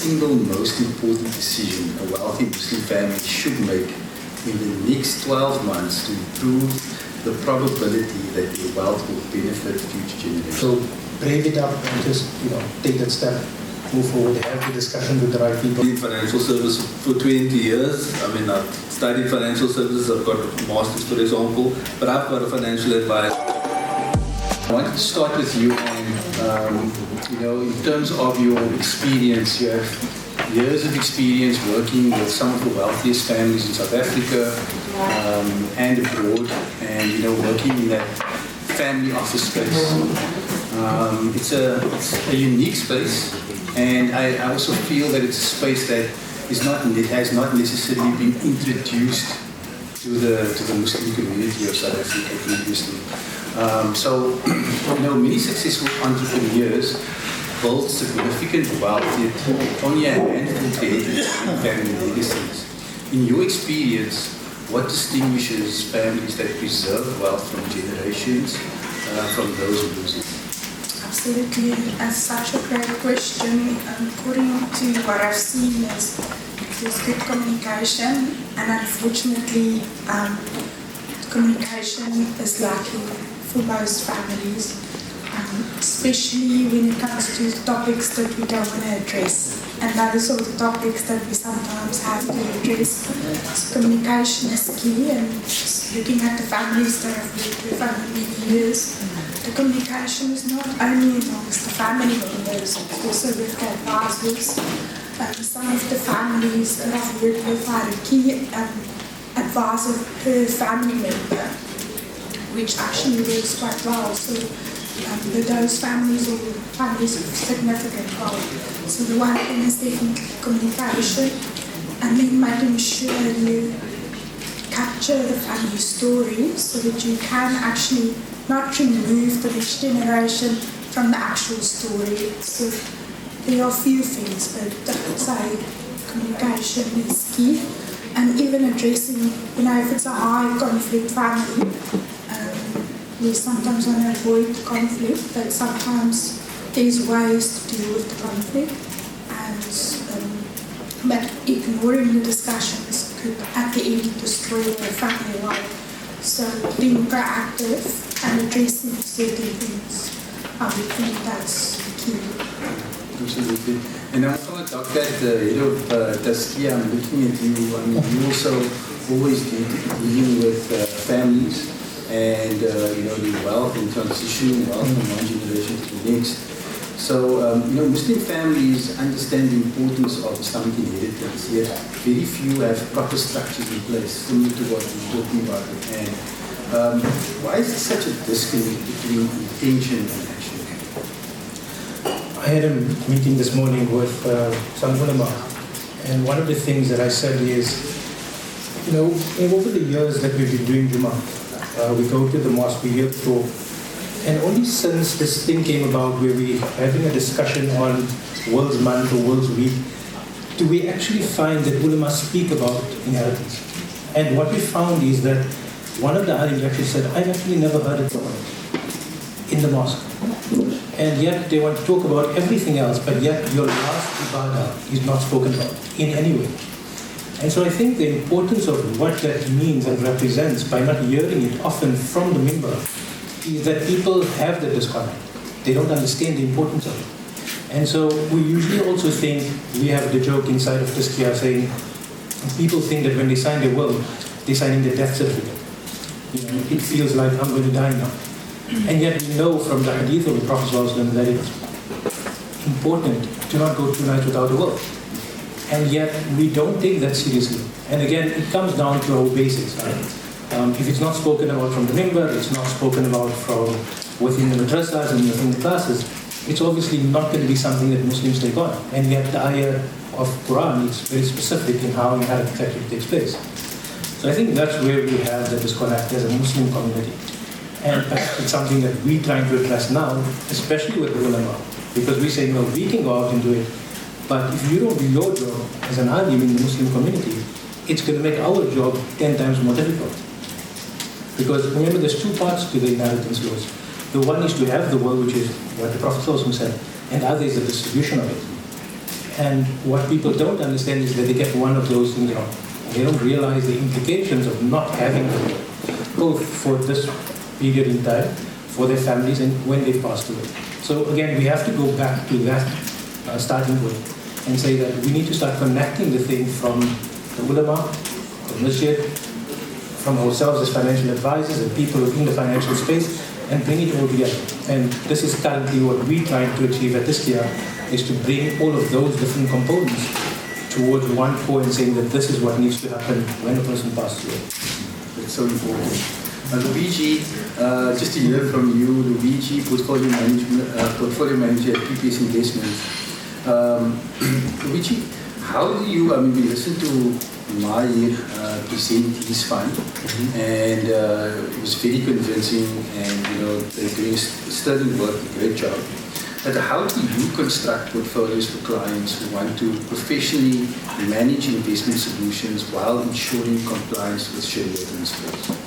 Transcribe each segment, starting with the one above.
single most important decision a wealthy Muslim family should make in the next 12 months to improve the probability that your wealth will benefit future generations? So break it up and just, take that step, move forward, have the discussion with the right people. In financial services for 20 years. I mean, I've studied financial services, I've got a master's, for example, but I've got a financial advisor. I wanted to start with you on, in terms of your experience. You have years of experience working with some of the wealthiest families in South Africa and abroad, and working in that family office space. It's a unique space, and I also feel that it's a space that has not necessarily been introduced to the Muslim community of South Africa previously. Many successful entrepreneurs build significant wealth, yet only a handful create family legacies. In your experience, what distinguishes families that preserve wealth from generations from those who lose it? Absolutely. That's such a great question. According to what I've seen is there's good communication, and unfortunately communication is lacking for most families, especially when it comes to topics that we don't want to address. And that is all the topics that we sometimes have to address. So communication is key, and just looking at the families that I've worked with over many years, the communication is not only amongst the family members, it's also with the advisors. Some of the families that I've worked with had a key advisor per family member, which actually works quite well. So those families or families of significant wealth. So the one thing is definitely communication, and then making sure you capture the family story so that you can actually not remove the next generation from the actual story. So there are a few things, but I would say communication is key. And even addressing, if it's a high conflict family, we sometimes want to avoid conflict, but sometimes there's ways to deal with the conflict. But ignoring the discussions could at the end destroy the family life. So being proactive and addressing certain things, I would think that's key. Absolutely. And I'm from Dockrat, the head of Tazkiya. I'm looking at you. You also always dealing with families and the wealth and transitioning wealth from one generation to the next. So Muslim families understand the importance of Islamic inheritance, yet very few have proper structures in place, similar to what we're talking about. And why is there such a disconnect between intention and action? I had a meeting this morning with some ulama, and one of the things that I said is, over the years that we've been doing Jummah, we go to the mosque, we hear the talk, and only since this thing came about where we're having a discussion on World's Month or World's Week, do we actually find that ulama speak about inheritance. And what we found is that one of the alims actually said, I've actually never heard it in the mosque. And yet they want to talk about everything else, but yet your last ibadah is not spoken about in any way. And so I think the importance of what that means and represents by not hearing it often from the minbar is that people have the disconnect. They don't understand the importance of it. And so we usually also think, we have the joke inside of Tazkiya saying, people think that when they sign their will, they're signing their death certificate. It feels like I'm going to die now. And yet we know from the hadith of the Prophet ﷺ that it's important to not go 2 nights without a will. And yet we don't take that seriously. And again, it comes down to our basics. Right? If it's not spoken about from the minbar, it's not spoken about from within the madrasas and within the classes, it's obviously not going to be something that Muslims take on. And yet the ayah of Quran is very specific in how inheritance actually takes place. So I think that's where we have the disconnect as a Muslim community. And perhaps it's something that we're trying to address now, especially with the ulama, because we say, we can go out and do it, but if you don't do your job as an alim in the Muslim community, it's going to make our job 10 times more difficult. Because remember, there's 2 parts to the inheritance laws. The one is to have the will, which is what the Prophet ﷺ said, and the other is the distribution of it. And what people don't understand is that they get one of those things wrong. They don't realize the implications of not having them, both for this period in time, for their families, and when they passed away. So again, we have to go back to that starting point and say that we need to start connecting the thing from the ulama, the masjid, from ourselves as financial advisors and people within the financial space, and bring it all together. And this is currently what we're trying to achieve at Tazkiya, is to bring all of those different components towards one point, saying that this is what needs to happen when a person passes away. That's so important. Luigi, just to hear from you, Luigi, portfolio manager at PPS Investments. Luigi, how do you, we listened to Maahir present his fund, and it was very convincing, and they're doing sterling work, a great job. But how do you construct portfolios for clients who want to professionally manage investment solutions while ensuring compliance with Sharia principles?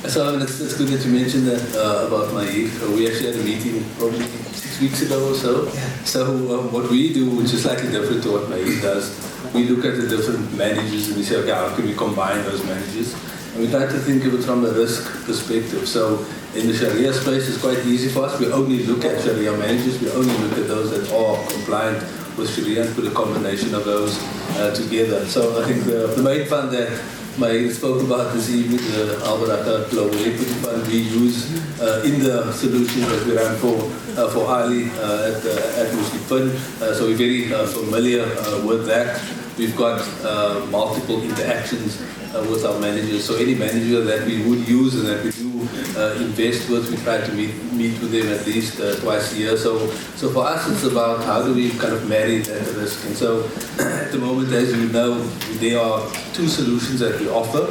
So it's good that you mentioned that about Maahir. We actually had a meeting probably 6 weeks ago or so. So what we do, which is slightly different to what Maahir does, we look at the different managers and we say, okay, how can we combine those managers? And we try to think of it from a risk perspective. So in the Sharia space, it's quite easy for us. We only look at Sharia managers. We only look at those that are compliant with Sharia and put a combination of those together. So I think the main fund that Maahir spoke about this evening, the Al-Baraka Global Equity Fund, we use in the solution that we ran for Ali at MuslimFin. So we're very familiar with that. We've got multiple interactions with our managers. So any manager that we would use and that we do invest with, we try to meet with them at least twice a year. So for us, it's about how do we kind of marry that risk. And so at the moment, as you know, there are two solutions that we offer.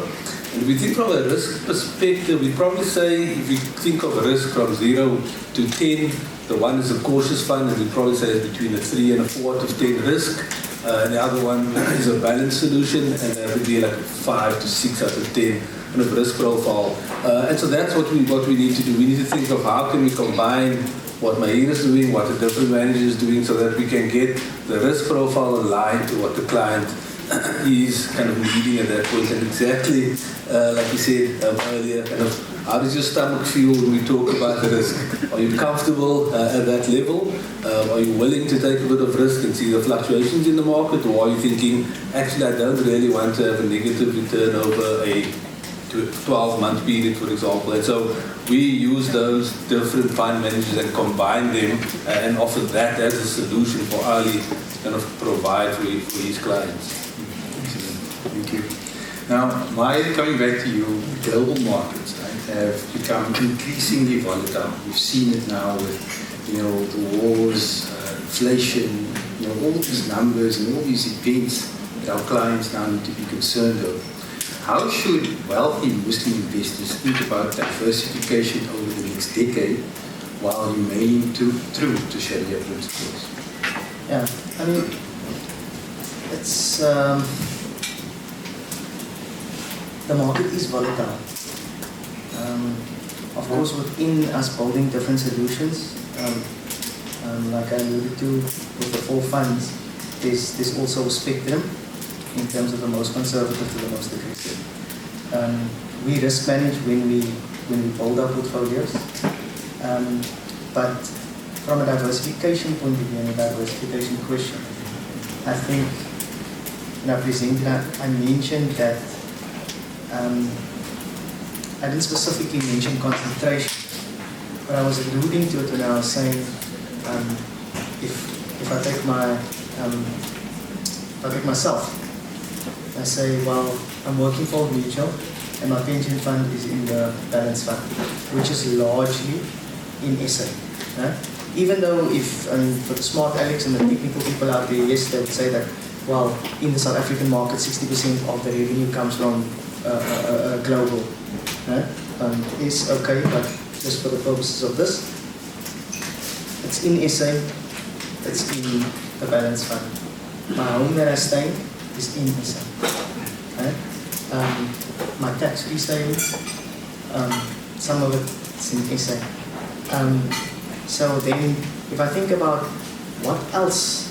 And if we think from a risk perspective, we probably say, if we think of a risk from 0 to 10, the one is a cautious fund, and we probably say it's between a 3 and a 4 out of 10 risk. And the other one is a balanced solution, and that would be like a 5 to 6 out of 10 kind of risk profile. And so that's what we need to do. We need to think of how can we combine what Maahir is doing, what the different manager is doing, so that we can get the risk profile aligned to what the client is kind of needing at that point. And exactly like you said earlier, kind of how does your stomach feel when we talk about the risk? Are you comfortable at that level? Are you willing to take a bit of risk and see the fluctuations in the market? Or are you thinking, actually, I don't really want to have a negative return over a 12-month period, for example? And so we use those different fund managers and combine them and offer that as a solution for Ali to kind of provide for his clients. Thank you. Now, Maahir, coming back to you, global markets have become increasingly volatile. We've seen it now with, the wars, inflation, all these numbers and all these events that our clients now need to be concerned of. How should wealthy Muslim investors think about diversification over the next decade while remaining true to Sharia principles? Yeah, it's the market is volatile. Of course, within us building different solutions, like I alluded to with the 4 funds, there's also a spectrum in terms of the most conservative to the most aggressive. We risk manage when we build our portfolios, but from a diversification point of view and a diversification question, I think I mentioned that I didn't specifically mention concentration, but I was alluding to it when I was saying if I take myself, I say, well, I'm working for a mutual and my pension fund is in the balance fund, which is largely in SA. Right? Even though for the smart Alex and the technical people out there, yes, they would say that, well, in the South African market, 60% of the revenue comes from global. Right? It's okay, but just for the purposes of this, it's in SA, it's in the balance fund. My home that I stay is in SA. Right? My tax-free savings, some of it's in SA. So then, if I think about what else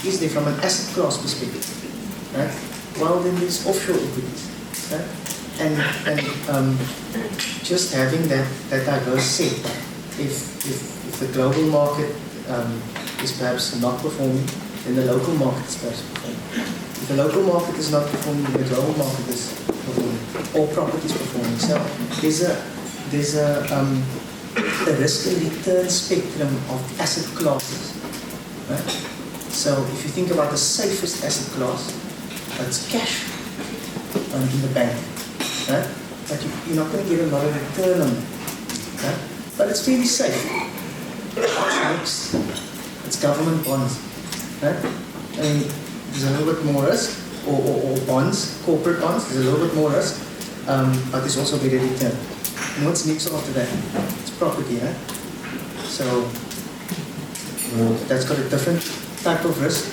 is there from an asset class perspective? Right? Well, then there's offshore equities. Right? And just having that diverse set, if the global market is perhaps not performing, then the local market is perhaps performing. If the local market is not performing, the global market is performing, or property is performing. So there's a risk and return spectrum of asset classes. Right? So if you think about the safest asset class, that's cash in the bank. Right? But you're not going to get a lot of return on it. Right? But it's fairly safe. What's next? It's government bonds. Right? I mean, there's a little bit more risk, or bonds, corporate bonds, there's a little bit more risk, but there's also better return. And what's next after that? It's property, right? So that's got a different type of risk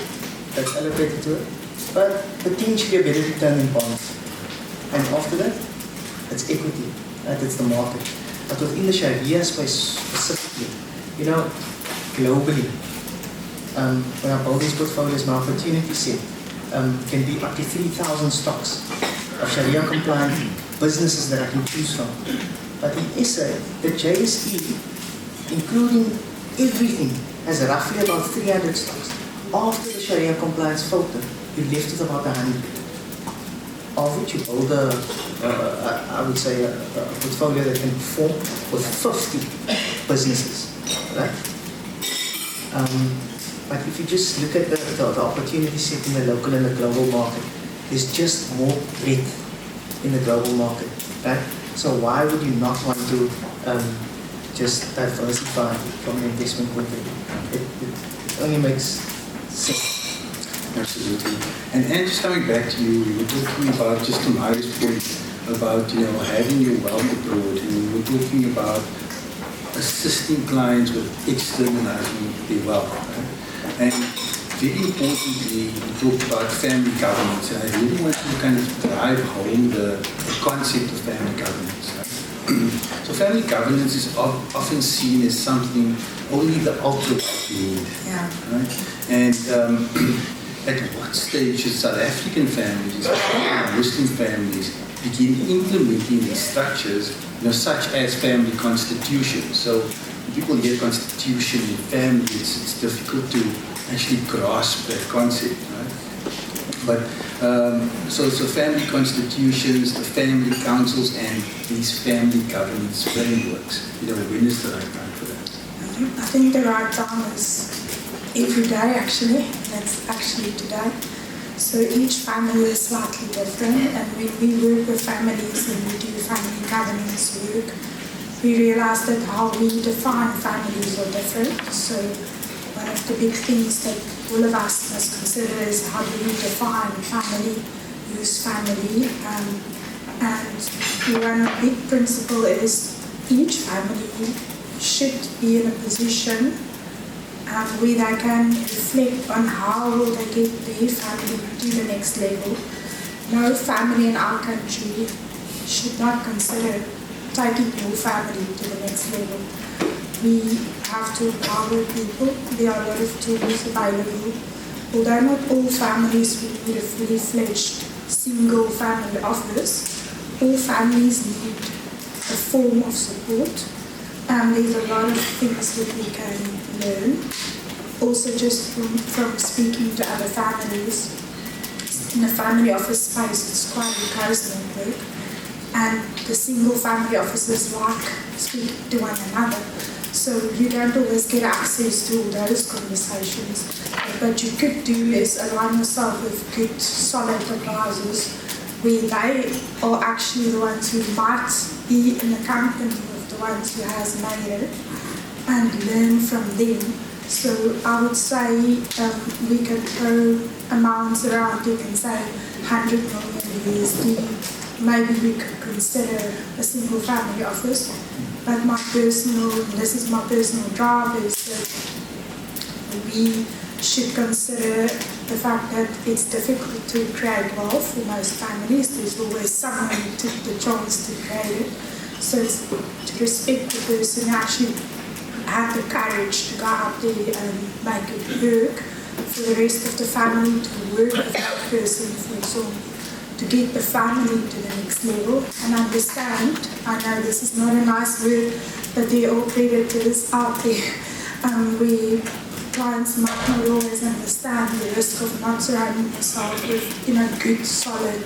that's allocated to it, but potentially a better return in bonds. And after that, it's equity, right? It's the market. But within the Sharia space specifically, globally, when I build these portfolios, my opportunity set can be up to 3,000 stocks of Sharia compliant businesses that I can choose from. But in SA, the JSE, including everything, has roughly about 300 stocks. After the Sharia compliance filter, you're left with about 100. Of which you build I would say, a portfolio that can perform with 50 businesses, right? But if you just look at the opportunity set in the local and the global market, there's just more breadth in the global market, right? So why would you not want to just diversify from an investment point of view? It only makes sense. Absolutely. And just coming back to you were talking about, just to Maahir's point, about having your wealth abroad, and we were talking about assisting clients with externalizing their wealth. Right? And very importantly, we talked about family governance, and I really want to kind of drive home the concept of family governance. Right? So family governance is often seen as something only the ultra wealthy need. Yeah. Right? And at what stage should South African families, Muslim families, begin implementing these structures, such as family constitutions? So when people hear constitution in families, it's difficult to actually grasp that concept, right? But so family constitutions, the family councils, and these family governance frameworks. When is the right time for that? I think the right time is every day, actually. That's actually today. So each family is slightly different, and when we work with families and we do family governance work, we realize that how we define families are different. So one of the big things that all of us must consider is how do we define family, use family, and one big principle is each family should be in a position where they can reflect on how will they get their family to the next level. No family in our country should not consider taking your family to the next level. We have to empower people. There are a lot of tools available. Although not all families will need a fully fledged single family office, all families need a form of support. There's a lot of things that we can learn. Also just from speaking to other families. In the family office space, it's quite a close network. And the single family offices like speak to one another. So you don't always get access to all those conversations. But what you could do is align yourself with good, solid advisors where they are actually the ones who might be in the company of the ones who has Maahir and learn from them. So I would say we can throw amounts around. You can say 100 million USD. Maybe we could consider a single family office. But this is my personal drive, is that we should consider the fact that it's difficult to create wealth for most families. There's always someone who took the chance to create it. So it's to respect the person who actually had the courage to go out there and make it work, for the rest of the family to work with that person, for example, to get the family to the next level and understand. I know this is not a nice word, but there are predators out there where clients might not always understand the risk of not surrounding yourself with, good, solid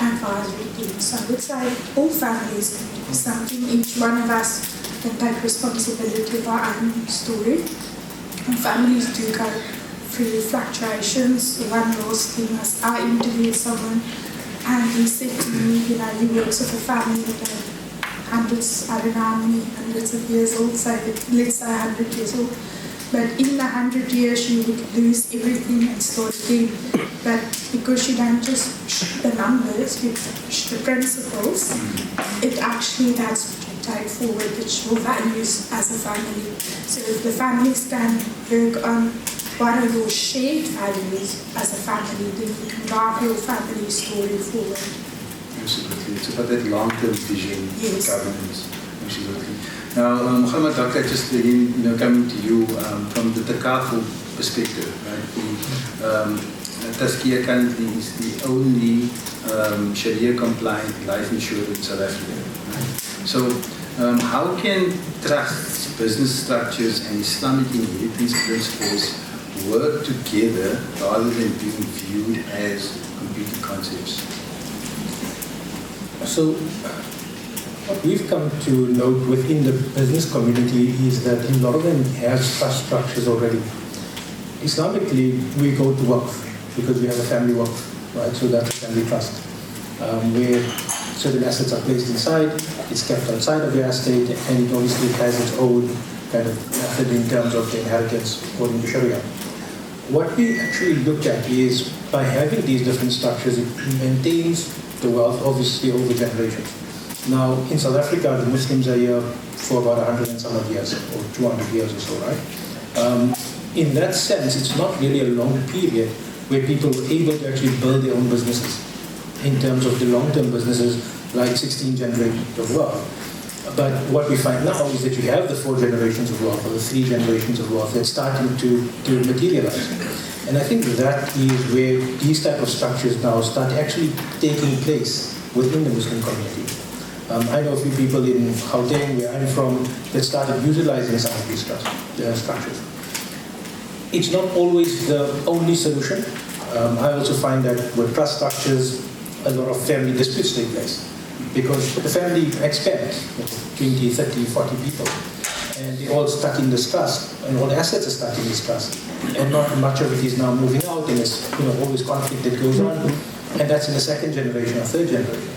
advisory teams. So I would say all families can do something. Each one of us can take responsibility of our own story. And families do go through fluctuations. One last thing was I interviewed someone and he said to me, he works with a family that are hundreds, I don't know how many hundreds of years old, so let's say 100 years old. But in the 100 years, you would lose everything and start again. But because you don't just push the numbers, you push the principles, it actually, that's what you take forward, it's your values as a family. So if the families can work on what are your shared values as a family, then you can drive your family story forward. Absolutely. It's about that long-term vision, Yes. governance. Absolutely. Now, Mohammed, Dockrat, just again, coming to you from the takaful perspective, right? Tazkiya currently is the only Sharia-compliant life insurer in South Africa. Right? So, how can trusts, business structures, and Islamic inheritance principles work together rather than being viewed as competing concepts? So, what we've come to note within the business community is that a lot of them have trust structures already. Islamically, we go to waqf because we have a family waqf, right? So that's a family trust, where certain assets are placed inside, it's kept outside of your estate, and it obviously has its own kind of method in terms of the inheritance according to Sharia. What we actually look at is by having these different structures, it maintains the wealth obviously over generations. Now, in South Africa, the Muslims are here for about 100 and some odd years, or 200 years or so, right? In that sense, it's not really a long period where people were able to actually build their own businesses in terms of the long-term businesses, like 16 generations of wealth. But what we find now is that you have the 4 generations of wealth, or the 3 generations of wealth that's starting to materialize. And I think that is where these type of structures now start actually taking place within the Muslim community. I know a few people in Gauteng, where I'm from, that started utilizing some of these structures. It's not always the only solution. I also find that with trust structures, a lot of family disputes take place because the family expands, 20, 30, 40 people, and they're all stuck in this trust, and all the assets are stuck in this trust, and not much of it is now moving out, and there's always conflict that goes on, and that's in the 2nd generation or 3rd generation.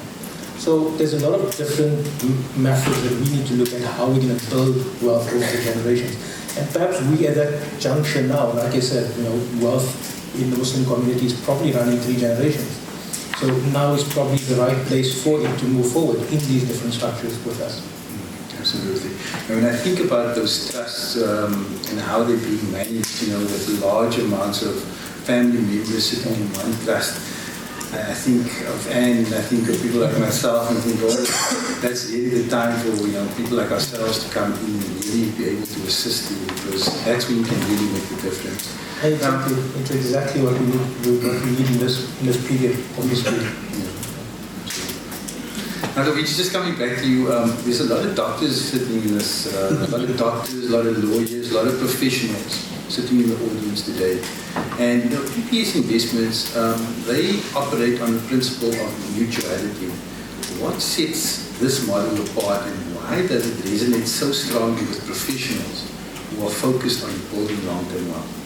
So there's a lot of different methods that we need to look at how we're going to build wealth over the generations. And perhaps we at that juncture now, like I said, wealth in the Muslim community is probably running 3 generations. So now is probably the right place for it to move forward in these different structures with us. Absolutely. And when I think about those trusts and how they're being managed, with large amounts of family members sitting in one trust, I think of Anne, I think of people like myself, and think, that's really the time for people like ourselves to come in and really be able to assist you, because that's when you can really make the difference. Exactly. It's exactly what we need in this period of history. Now, Dockrat, just coming back to you, there's a lot of doctors sitting in this, a lot of doctors, a lot of lawyers, a lot of professionals sitting in the audience today. And PPS investments, they operate on the principle of mutuality. What sets this model apart, and why does it resonate so strongly with professionals who are focused on building long-term wealth?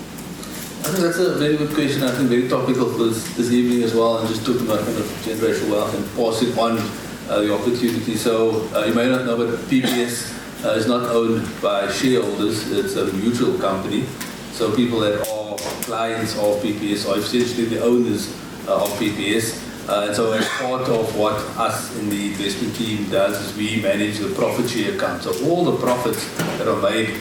I think that's a very good question. I think very topical for this evening as well, and just talking about kind of generational wealth and passing on the opportunity. So you may not know, but PPS is not owned by shareholders. It's a mutual company. So people that are clients of PPS are essentially the owners of PPS. And so as part of what us in the investment team does is we manage the profit share account. So all the profits that are made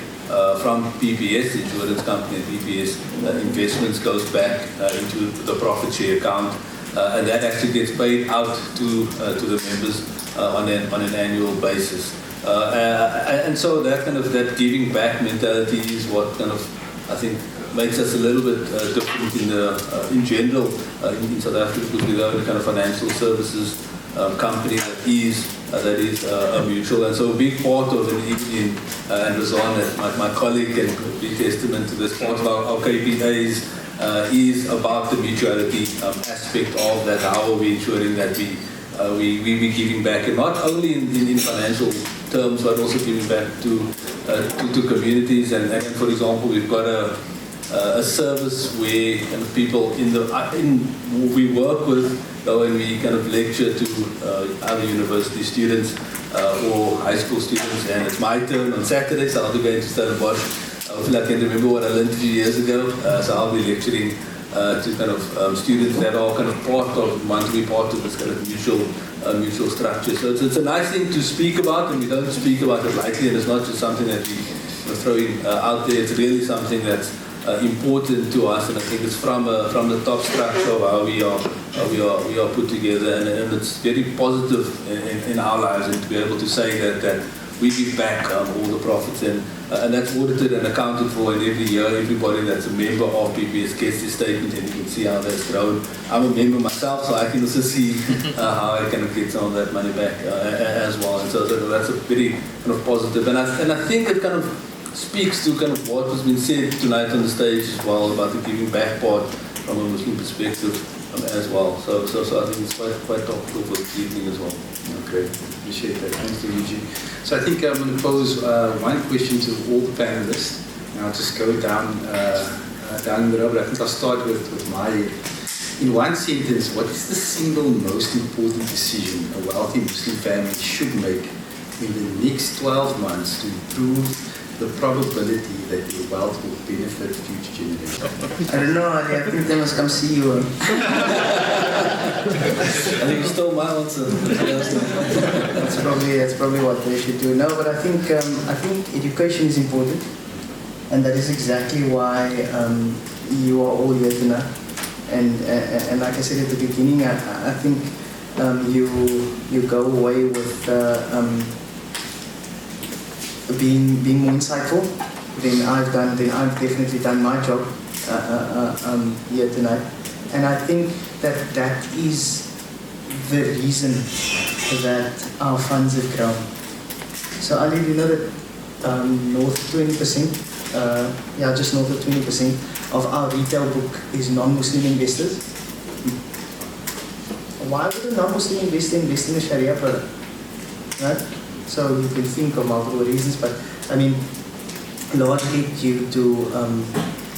from PPS, the insurance company, and PPS investments goes back into the profit share account. And that actually gets paid out to the members on an annual basis. And so that kind of that giving back mentality is what kind of, I think, makes us a little bit different in general in South Africa, because we are a kind of financial services company that is a mutual. And so a big part of it, even and Razan, my colleague, and a big testament to this, part of our KPIs is about the mutuality aspect of that. How are we ensuring that we be giving back, and not only in financial terms, but also giving back to communities. And for example, we've got a service where kind of people we work with go and we kind of lecture to other university students or high school students, and it's my turn on Saturday, so I'll be going to Stellenbosch. Hopefully I can remember what I learned a few years ago, so I'll be lecturing to kind of students that are kind of want to be part of this kind of mutual structure. So it's a nice thing to speak about, and we don't speak about it lightly, and it's not just something that we are throwing out there. It's really something that's important to us, and I think it's from the top structure of how we are put together, and it's very positive in our lives, and to be able to say that we give back all the profits, and that's audited and accounted for, and every year everybody that's a member of PPS gets this statement, and you can see how that's grown. I'm a member myself, so I can also see how I kind of get some of that money back as well, and so that's a very kind of positive, and I think it kind of speaks to kind of what has been said tonight on the stage as well about the giving back part from a Muslim perspective as well. So I think it's quite topical for this evening as well. Okay, appreciate that. Thanks to Eugene. So I think I'm going to pose one question to all the panelists, and I'll just go down the road. I think I'll start with Maahir. In one sentence, what is the single most important decision a wealthy Muslim family should make in the next 12 months to improve the probability that your wealth will benefit future generations? I don't know, Ali. I think they must come see you. I think you stole my answer. That's probably what they should do. No, but I think education is important, and that is exactly why you are all here tonight. And like I said at the beginning, I think you go away with being more insightful than I've done. Then I've definitely done my job here tonight, and I think that is the reason that our funds have grown. So Ali, you know that north of 20%, just north of 20% of our retail book is non-Muslim investors. Why would a non-Muslim investor invest in a Sharia product, right? So you can think of multiple reasons, but I mean, largely due to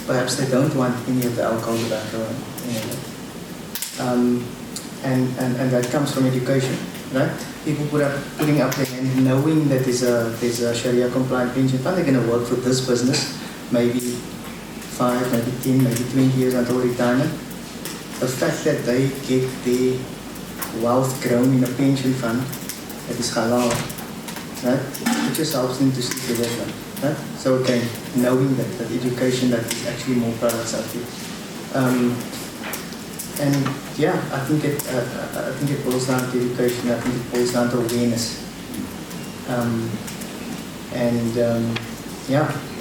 perhaps they don't want any of the alcohol, tobacco, and that comes from education, right? People putting up their hand, knowing that there's a Sharia compliant pension fund. They're going to work for this business, maybe 5, maybe 10, maybe 20 years until retirement. The fact that they get their wealth grown in a pension fund that is halal, right? It just helps them to stick with that, right? So again, knowing that education, that is actually more products out there. And yeah, I think it boils down to education. I think it boils down to awareness.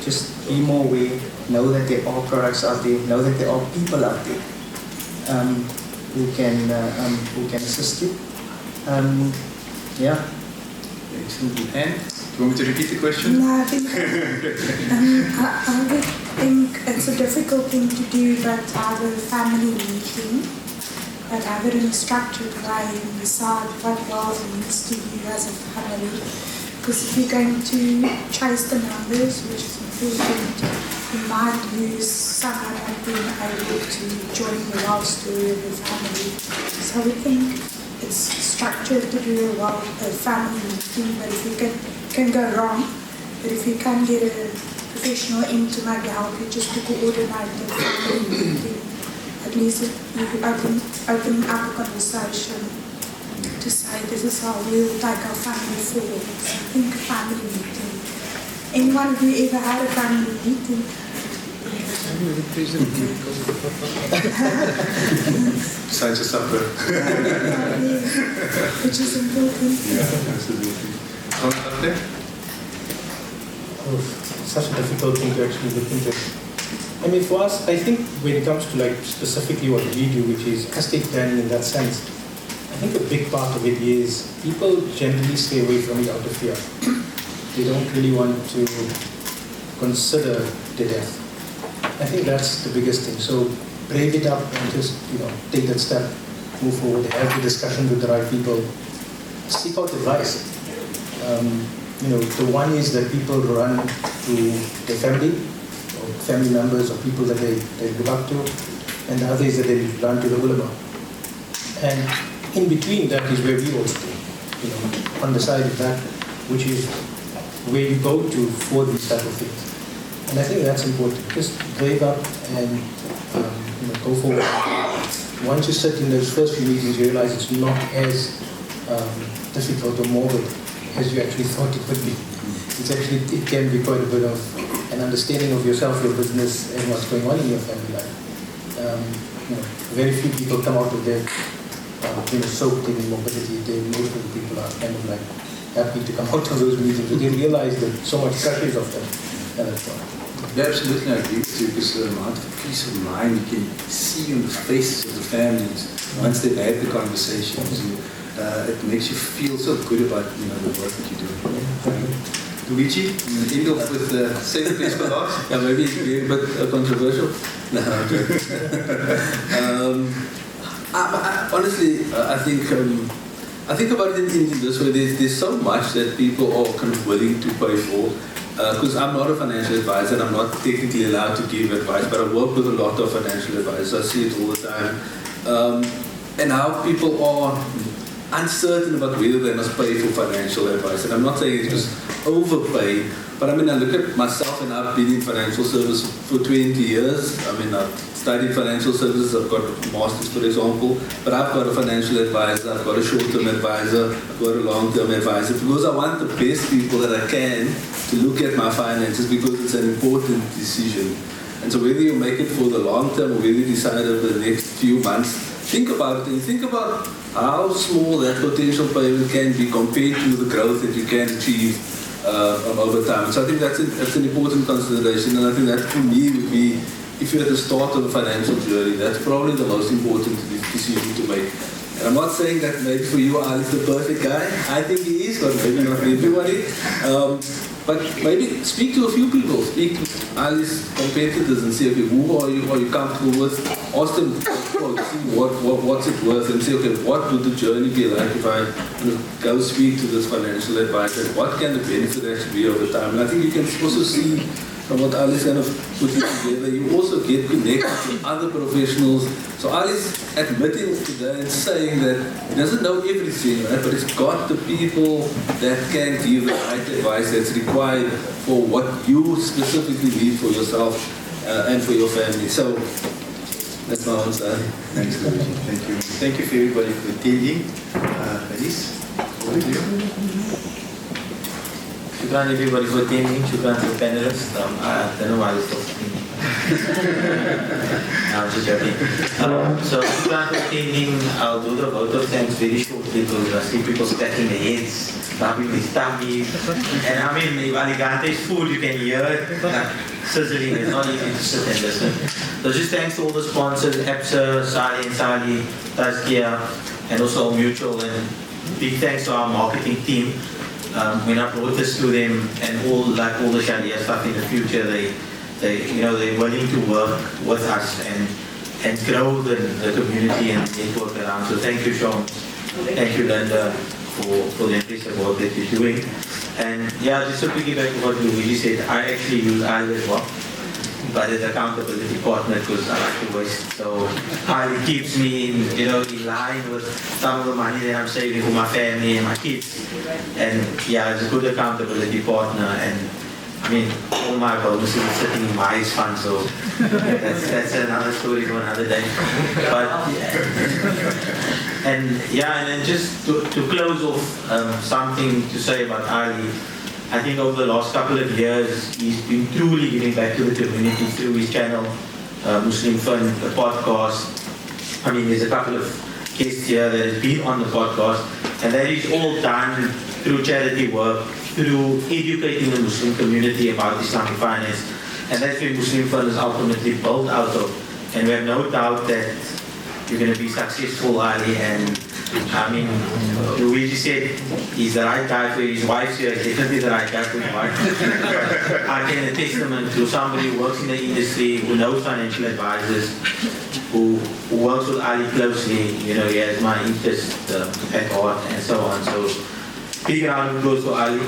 Just be more aware. Know that there are products out there. Know that there are people out there who can assist you. Excellent. And do you want me to repeat the question? No, I think I would think it's a difficult thing to do, but have a family meeting, but have it in a structured way and decide what wealth means to you as a family. Because if you're going to chase the numbers, which is important, you might lose someone not being able to join the wealth story of your family. So I think it's structured to do a family meeting, but if you can go wrong, but if you can get a professional in to maybe help you just to coordinate the family meeting, at least you open up a conversation to say this is how we'll take our family forward. So I think a family meeting. Anyone of you ever had a family meeting? Besides a supper. Which is important. Yeah, absolutely. Comment up there? Such a difficult thing to actually look into. I mean, for us, I think when it comes to like specifically what we do, which is estate planning in that sense, I think a big part of it is people generally stay away from it out of fear. They don't really want to consider the death. I think that's the biggest thing. So brave it up and just, take that step, move forward, have the discussion with the right people, seek out advice. The one is that people run to their family, or family members, or people that they look up to, and the other is that they run to the ulama. And in between that is where we also do, on the side of that, which is where you go to for these type of things. And I think that's important. Just brave up and go forward. Once you sit in those first few meetings, you realize it's not as difficult or morbid as you actually thought it would be. It can be quite a bit of an understanding of yourself, your business, and what's going on in your family life. Very few people come out of there, soaked in morbidity. Most of the people are kind of like happy to come out of those meetings, but they realize that so much pressure is of them. And that's all. Yeah, absolutely, I agree with you, because the amount of peace of mind you can see on the faces of the families once they've had the conversations. It makes you feel so good about the work that you're doing. Luigi, you end off with the same place for last? Yeah, maybe a bit controversial. No, I'm joking. Honestly, I think about it in this way. There's so much that people are kind of willing to pay for. Because I'm not a financial advisor and I'm not technically allowed to give advice, but I work with a lot of financial advisors. I see it all the time. And how people are uncertain about whether they must pay for financial advice. And I'm not saying it's just overpay, but I look at myself, and I've been in financial service for 20 years. I've studied financial services, I've got a master's, for example, but I've got a financial advisor, I've got a short-term advisor, I've got a long-term advisor, because I want the best people that I can to look at my finances, because it's an important decision. And so whether you make it for the long term or whether you decide over the next few months, think about it, and think about how small that potential payment can be compared to the growth that you can achieve over time. So I think that's an important consideration, and I think that for me would be, if you're at the start of a financial journey, that's probably the most important decision to make. And I'm not saying that maybe for you, Ali's the perfect guy. I think he is, but maybe not for everybody. But maybe speak to a few people, speak to Ali's competitors and say, okay, who are you comfortable with? Ask them, see what's it worth, and say, okay, what would the journey be like if I go speak to this financial advisor? What can the benefit actually be over time? And I think you can also see from what Ali's kind of putting together, you also get connected with other professionals. So Ali's admitting today and saying that he doesn't know everything, right? But he's got the people that can give the right advice that's required for what you specifically need for yourself and for your family. So that's my answer. Thanks, Luigi. Thank you. Thank you for everybody for attending. Alice, over to you. Shukran everybody for attending. Shukran to the panelists. I don't know why I was talking. I'm just joking. So shukran for attending. I'll do the vote of thanks very shortly because I see people scratching their heads, rubbing their tummies. And if Alicante is full, you can hear it. Sizzling. It's not easy to sit and listen. So just thanks to all the sponsors, Absa, Shariah and Salie, Tazkiya, and also Mutual. And big thanks to our marketing team. When I brought this to them, and all the Shariah stuff in the future, they're willing to work with us and grow the community and network around. So thank you, Sean. Thank you, Linda, for the impressive work that you're doing. And yeah, just to piggyback on what Luigi said, I actually use Ali as well, but as accountability partner because I like to waste. So Ali keeps me in line with some of the money that I'm saving for my family and my kids. And yeah, it's a good accountability partner. And all my bonuses are sitting in my fund, so that's another story for another day. But and then just to close off, something to say about Ali. I think over the last couple of years, he's been truly giving back to the community through his channel, MuslimFin, the podcast. There's a couple of guests here that has been on the podcast, and that is all done through charity work, through educating the Muslim community about Islamic finance. And that's where MuslimFin is ultimately built out of. And we have no doubt that you're going to be successful, Ali. And I mean, Luigi said he's the right guy for his wife, so he's definitely the right guy for his wife. I can attest to somebody who works in the industry, who knows financial advisors, who works with Ali closely. You know, he has my interest at heart and so on. So big round of applause for Ali.